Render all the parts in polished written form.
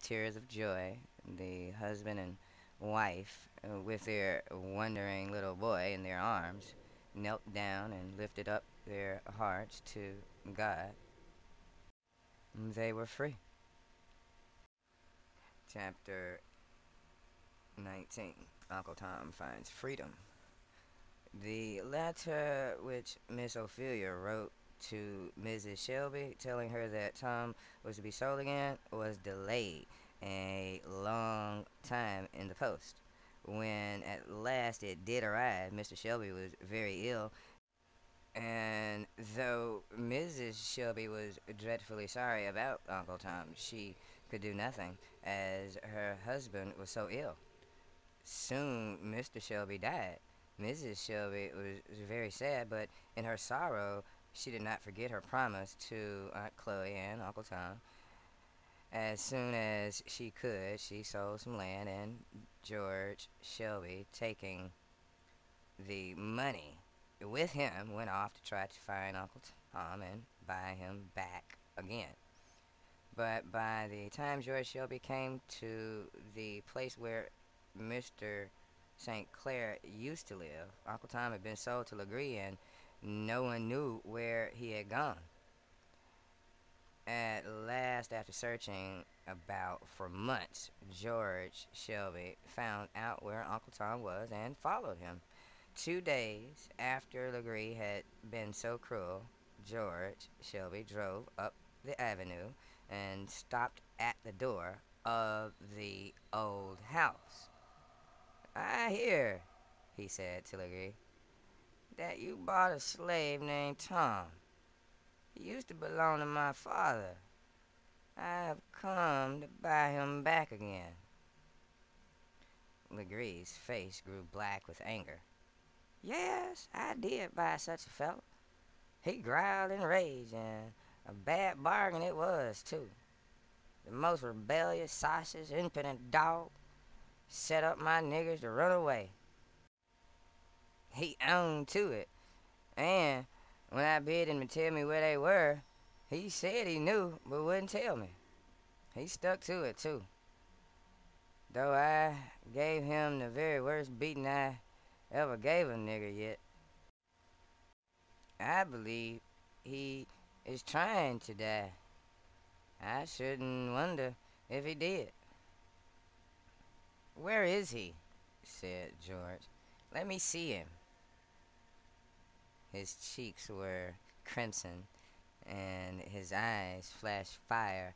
tears of joy, the husband and wife, with their wondering little boy in their arms, knelt down and lifted up their hearts to God. They were free. Chapter 19. Uncle Tom finds freedom. The letter which Miss Ophelia wrote to Mrs. Shelby, telling her that Tom was to be sold again, was delayed a long time in the post. When at last it did arrive, Mr. Shelby was very ill, and though Mrs. Shelby was dreadfully sorry about Uncle Tom, she could do nothing, as her husband was so ill. Soon Mr. Shelby died. Mrs. Shelby was very sad, but in her sorrow she did not forget her promise to Aunt Chloe and Uncle Tom. As soon as she could, she sold some land, and George Shelby, taking the money with him, went off to try to find Uncle Tom and buy him back again. But by the time George Shelby came to the place where Mr. St. Clair used to live, Uncle Tom had been sold to Legree, and no one knew where he had gone. At last, after searching about for months, George Shelby found out where Uncle Tom was and followed him. 2 days after Legree had been so cruel, George Shelby drove up the avenue and stopped at the door of the old house. "I hear," he said to Legree, "that you bought a slave named Tom. He used to belong to my father. I have come to buy him back again." Legree's face grew black with anger. "Yes, I did buy such a fellow." He growled in rage, and a bad bargain it was, too. The most rebellious, sausage, impudent dog set up my niggers to run away. He owned to it, and when I bid him to tell me where they were, he said he knew, but wouldn't tell me. He stuck to it, too, though I gave him the very worst beating I ever gave a nigger yet. I believe he is trying to die. I shouldn't wonder if he did. "Where is he?" said George. "Let me see him." His cheeks were crimson, and his eyes flashed fire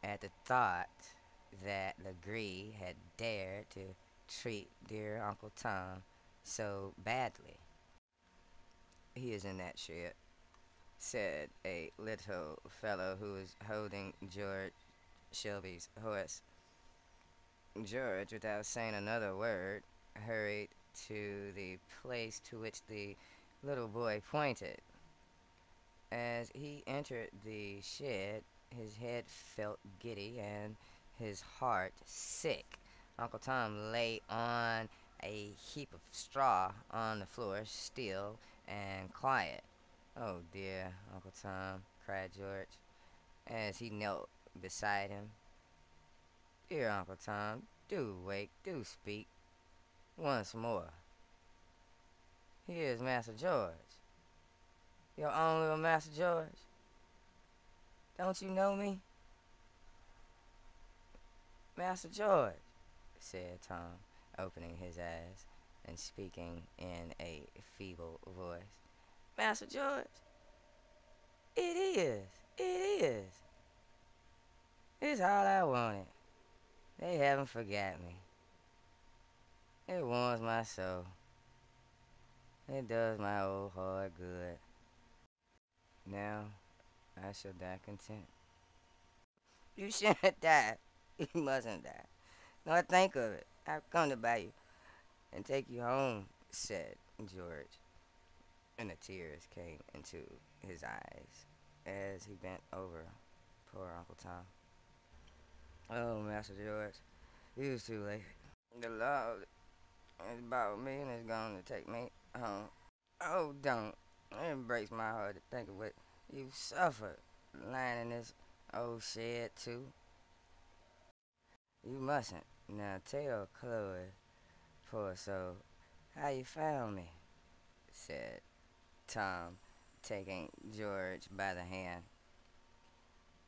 at the thought that Legree had dared to treat dear Uncle Tom so badly. "He is in that shed," said a little fellow who was holding George Shelby's horse. George, without saying another word, hurried to the place to which the little boy pointed. As he entered the shed, his head felt giddy and his heart sick. Uncle Tom lay on a heap of straw on the floor, still and quiet. "Oh dear, Uncle Tom," cried George, as he knelt beside him. "Dear Uncle Tom, do wake, do speak once more. Here's Master George, your own little Master George. Don't you know me?" "Master George," said Tom, opening his eyes and speaking in a feeble voice. "Master George, it is, it is. It's all I wanted. They haven't forgot me. It warms my soul. It does my old heart good. Now I shall die content." "You shouldn't die. You mustn't die. Nor think of it. I've come to buy you and take you home," said George, and the tears came into his eyes as he bent over poor Uncle Tom. "Oh, Master George, it was too late. The law is about me and is going to take me home. Oh, don't. It breaks my heart to think of what you've suffered lying in this old shed, too." You mustn't. Now tell Chloe, poor soul, how you found me, said Tom, taking George by the hand.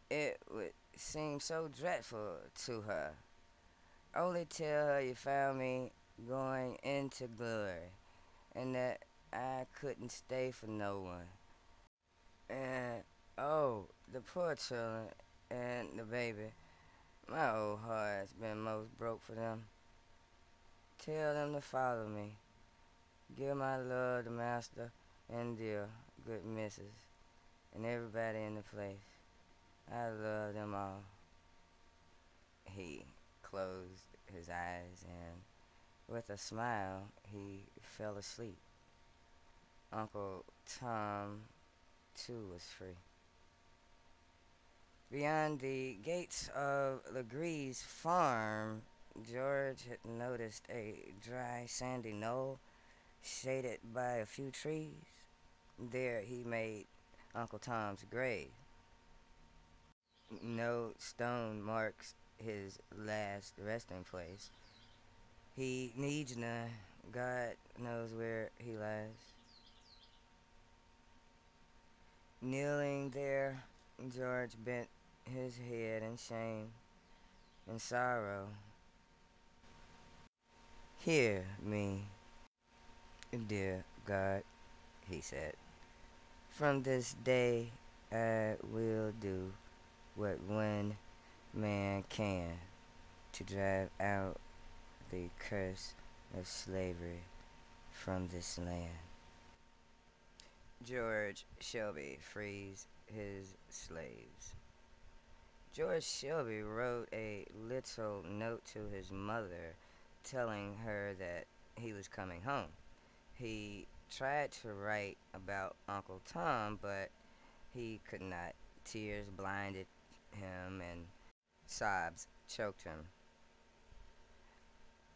It would seem so dreadful to her. Only tell her you found me going into glory, and that I couldn't stay for no one. And oh, the poor children and the baby. My old heart's been most broke for them. Tell them to follow me. Give my love to Master and dear good Missus and everybody in the place. I love them all. He closed his eyes and, with a smile, he fell asleep. Uncle Tom, too, was free. Beyond the gates of Legree's farm, George had noticed a dry, sandy knoll shaded by a few trees. There he made Uncle Tom's grave. No stone marks his last resting place. He needs none. God knows where he lies. Kneeling there, George bent his head in shame and sorrow. Hear me, dear God, he said. From this day I will do what one man can to drive out the curse of slavery from this land. George Shelby frees his slaves. George Shelby wrote a little note to his mother telling her that he was coming home. He tried to write about Uncle Tom, but he could not. Tears blinded him and sobs choked him.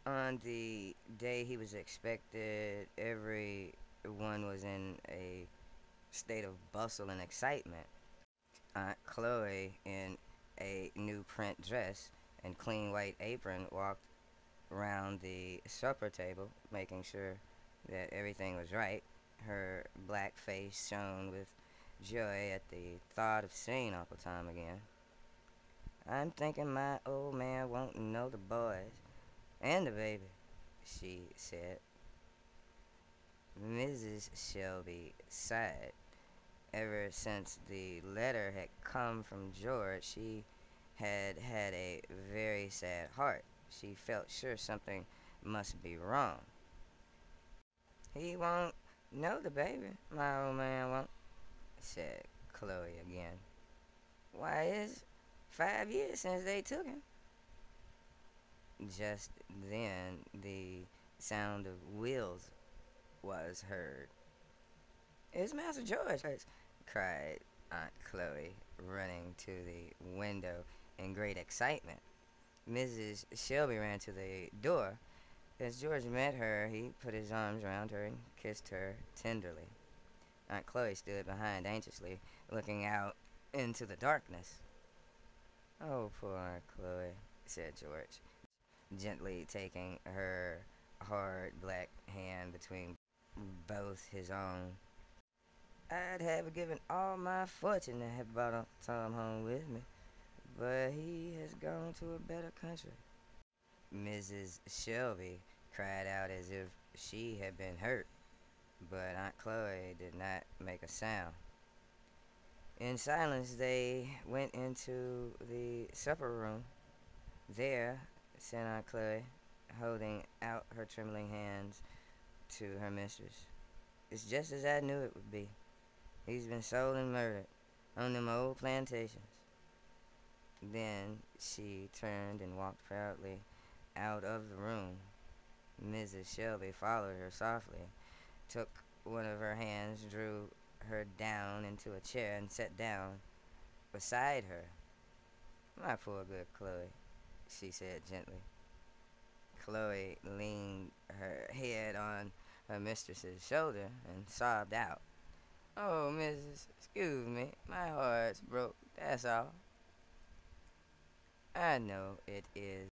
On the day he was expected, everyone was in a state of bustle and excitement. Aunt Chloe, in a new print dress and clean white apron, walked round the supper table, making sure that everything was right. Her black face shone with joy at the thought of seeing Uncle Tom again. I'm thinking my old man won't know the boys and the baby, she said. Mrs. Shelby sighed. Ever since the letter had come from George, she had had a very sad heart. She felt sure something must be wrong. He won't know the baby, my old man won't, said Chloe again. Why, it's 5 years since they took him. Just then the sound of wheels was heard. It's Master George, cried Aunt Chloe, running to the window in great excitement. Mrs. Shelby ran to the door. As George met her, he put his arms around her and kissed her tenderly. Aunt Chloe stood behind anxiously, looking out into the darkness. Oh, poor Aunt Chloe, said George, gently taking her hard black hand between both his own. I'd have given all my fortune to have brought Uncle Tom home with me, but he has gone to a better country. Mrs. Shelby cried out as if she had been hurt, but Aunt Chloe did not make a sound. In silence, they went into the supper room. There, said Aunt Chloe, holding out her trembling hands to her mistress, it's just as I knew it would be. He's been sold and murdered on them old plantations. Then she turned and walked proudly out of the room. Mrs. Shelby followed her softly, took one of her hands, drew her down into a chair, and sat down beside her. My poor good Chloe, she said gently. Chloe leaned her head on her mistress's shoulder and sobbed out. Oh, missus, excuse me, my heart's broke, that's all. I know it is.